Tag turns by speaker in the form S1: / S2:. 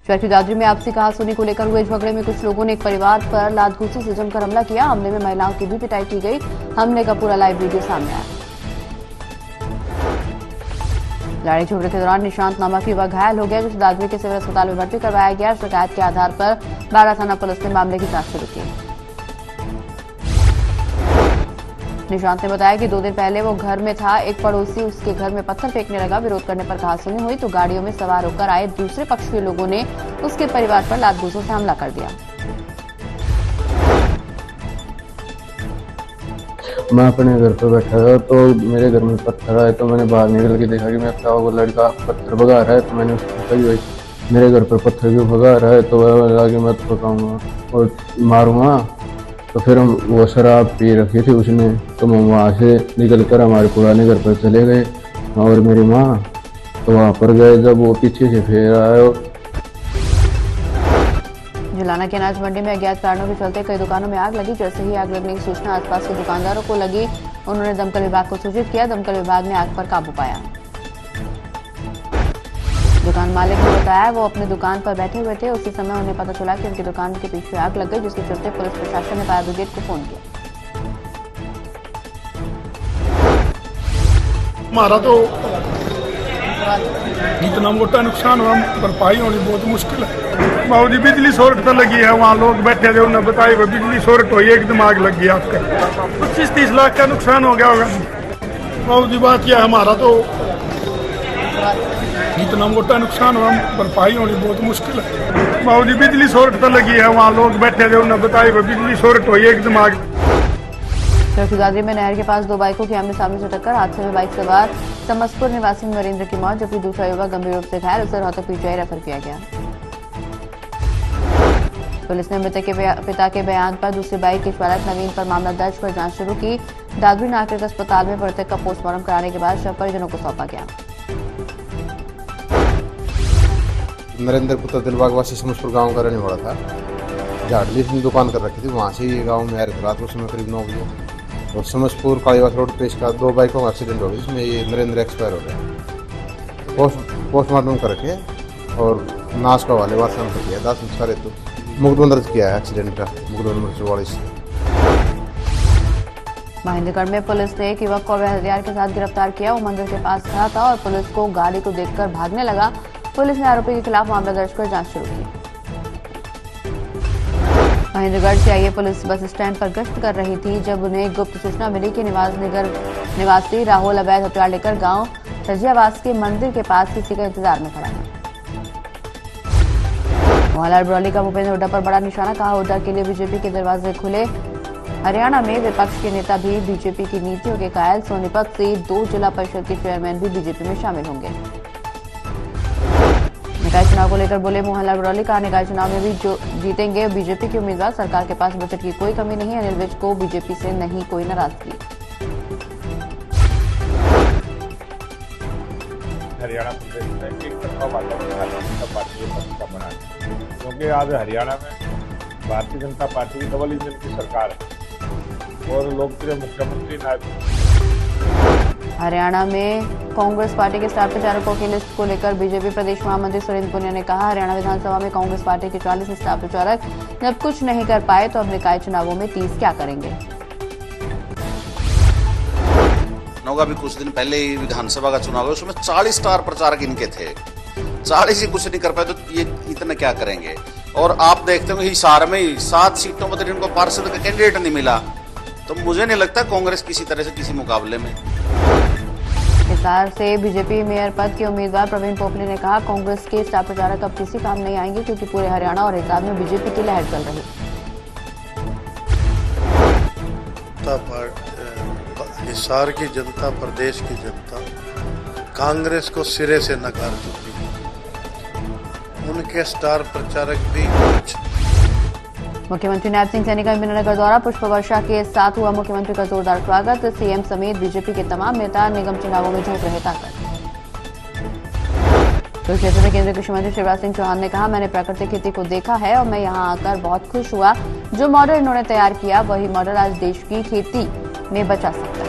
S1: शहर की दादरी में आपसी कहासुनी को लेकर हुए झगड़े में कुछ लोगों ने एक परिवार पर लात-घूंसी से जमकर हमला किया। हमले में महिलाओं की भी पिटाई की गई। हमले का पूरा लाइव वीडियो सामने आया। लड़ाई झगड़े के दौरान निशांत नामक युवक घायल हो गया, जिसे दादरी के सिविल अस्पताल में भर्ती करवाया गया। शिकायत के आधार पर बारा थाना पुलिस ने मामले की जांच शुरू की। निशांत ने बताया कि 2 दिन पहले वो घर में था। एक पड़ोसी उसके घर में पत्थर फेंकने लगा। विरोध करने पर कहासुनी हुई तो गाड़ियों में सवार होकर आए दूसरे पक्ष के लोगों ने उसके परिवार पर लात-घूंसों से हमला कर दिया।
S2: मैं अपने घर पर बैठा था तो मेरे घर में पत्थर आए तो मैंने बाहर निकल के देखा कि मैं क्या वो लड़का पत्थर भगा रहा है। तो मैंने उसको कही भाई मेरे घर पर पत्थर क्यों भगा रहा है, तो वह लगा कि मैं तो पकाऊंगा और मारूंगा। तो फिर हम वो शराब पी रखी थी उसने, तो हम वहाँ से निकल कर हमारे पुराने घर पर चले गए और मेरी माँ तो वहाँ पर गए। जब वो पीछे से फिर आए।
S1: जुलाना की अनाज मंडी में अज्ञात कारणों के चलते कई दुकानों में आग लगी। जैसे ही आग लगने की सूचना आसपास के दुकानदारों को लगी, उन्होंने दमकल विभाग को सूचित किया। दमकल विभाग ने आग पर काबू पाया। दुकान मालिक ने बताया वो अपनी दुकान पर बैठे हुए थे। उसी समय उन्हें पता चला कि उनकी दुकान के पीछे आग लग गई, जिसके चलते पुलिस प्रशासन ने फायर ब्रिगेड को फोन किया।
S3: हमारा तो इतना मोटा नुकसान हुआ, भरपाई होनी बहुत मुश्किल है। बाबूजी बिजली शॉर्ट तो लगी है, वहाँ लोग बैठे थे, उन्होंने बताया वो बिजली शॉर्ट हुई, एकदम आग लग गई। आपका 25-30 लाख का नुकसान हो गया होगा बाबूजी। बात यह हमारा तो इतना मोटा नुकसान हुआ, भरपाई होनी बहुत मुश्किल है। बाबूजी बिजली शॉर्ट तो लगी है, वहाँ लोग बैठे थे, उन्होंने बताया वो बिजली शॉर्ट हुई, एकदम आग।
S1: शहर की दादरी में नहर के पास 2 बाइकों की आमने सामने से टक्कर। हादसे में बाइक सवार समस्तपुर निवासी नरेंद्र की मौत, जबकि दूसरा युवक गंभीर रूप से घायल, उसे रोहतक पीजीआई रेफर किया गया। पुलिस ने मृतक के पिता के बयान पर दूसरी बाइक के चालक नवीन पर मामला दर्ज कर जांच शुरू की। दादरी नागरिक अस्पताल में मृतक का पोस्टमार्टम कराने के बाद शव परिजनों को सौंपा गया।
S4: नरेंद्र पुत्र दिलबाग वासी समस्तपुर गाँव का रहने वाला था। झाड़ली में दुकान कर रखी थी, वहाँ से ये गाँव में आ रहे थे रात को समय करीब 9 बजे। और समस्तपुर कालीवास रोड पे इसका 2 बाइकों का एक्सीडेंट हो गया, जिसमें ये नरेंद्र एक्सपायर हो गया। पोस्टमार्टम करके और नाश का वाले वासन कर दिया। 10 सारे तो मुकदमा दर्ज किया है एक्सीडेंट का, मुकदमा नंबर 44।
S1: महेंद्रगढ़ में पुलिस ने एक युवक को अवैध हथियार के साथ गिरफ्तार किया। वो मंदिर के पास खड़ा था और पुलिस को गाड़ी को देखकर भागने लगा। पुलिस ने आरोपी के खिलाफ मामला दर्ज कर जांच शुरू की। महेंद्रगढ़ से आई पुलिस बस स्टैंड पर गश्त कर रही थी, जब उन्हें गुप्त सूचना मिली कि निवासी राहुल अवैध हथियार लेकर गांव तजियावास के मंदिर के पास किसी का इंतजार में खड़ा है। मोहनलाल ब्रौली का भूपेंद्र हुड्डा पर बड़ा निशाना, कहा हुड्डा के लिए बीजेपी के दरवाजे खुले। हरियाणा में विपक्ष के नेता भी बीजेपी की नीतियों के कायल। सोनीपत से 2 जिला परिषद के चेयरमैन भी बीजेपी में शामिल होंगे। निकाय चुनाव को लेकर बोले मोहनलाल ब्रौली, कहा निकाय चुनाव में भी जो जीतेंगे बीजेपी के उम्मीदवार। सरकार के पास बजट की कोई कमी नहीं है। अनिल विज को बीजेपी से नहीं कोई नाराजगी।
S5: हरियाणा प्रदेश में एक तरफा वातावरण भारतीय जनता पार्टी का बना है, क्योंकि आज हरियाणा में भारतीय जनता पार्टी की डबल इंजन की सरकार है और लोकप्रिय मुख्यमंत्री
S1: हरियाणा में कांग्रेस पार्टी के स्टार प्रचारकों की लिस्ट को लेकर बीजेपी प्रदेश महामंत्री सुरेंद्र पुनिया ने कहा, हरियाणा विधानसभा में कांग्रेस पार्टी के 40 स्टार प्रचारक जब कुछ नहीं कर पाए तो अब निकाय चुनावों में 30 क्या करेंगे।
S6: होगा भी कुछ दिन पहले ही विधानसभा का चुनाव है, उसमें 40 स्टार प्रचारक इनके थे। 40 ही कुछ नहीं कर पाए तो ये इतना क्या करेंगे। और आप देखते हो हिसार में 7 सीटों पर इनको पार्षद का कैंडिडेट नहीं मिला, तो मुझे नहीं लगता कांग्रेस किसी तरह से किसी मुकाबले में।
S1: हिसार से बीजेपी मेयर पद के उम्मीदवार प्रवीण पोपले ने कहा, कांग्रेस के स्टार प्रचारक अब किसी काम नहीं आएंगे, क्योंकि पूरे हरियाणा और हिसार में बीजेपी की लहर चल रही।
S7: हिसार की जनता, प्रदेश की जनता कांग्रेस को सिरे से नकार चुकी है। उनके स्टार प्रचारक भी कुछ।
S1: मुख्यमंत्री नायब सिंह सैनी का इम्बीनगर दौरा, पुष्प वर्षा के साथ हुआ मुख्यमंत्री का जोरदार स्वागत। सीएम समेत बीजेपी के तमाम नेता निगम चुनावों में झोंक रहे ताकत। कुरुक्षेत्र में केंद्रीय कृषि मंत्री शिवराज सिंह चौहान ने कहा, मैंने प्राकृतिक खेती को देखा है और मैं यहां आकर बहुत खुश हुआ। जो मॉडल इन्होंने तैयार किया वही मॉडल आज देश की खेती में बचा सकता है।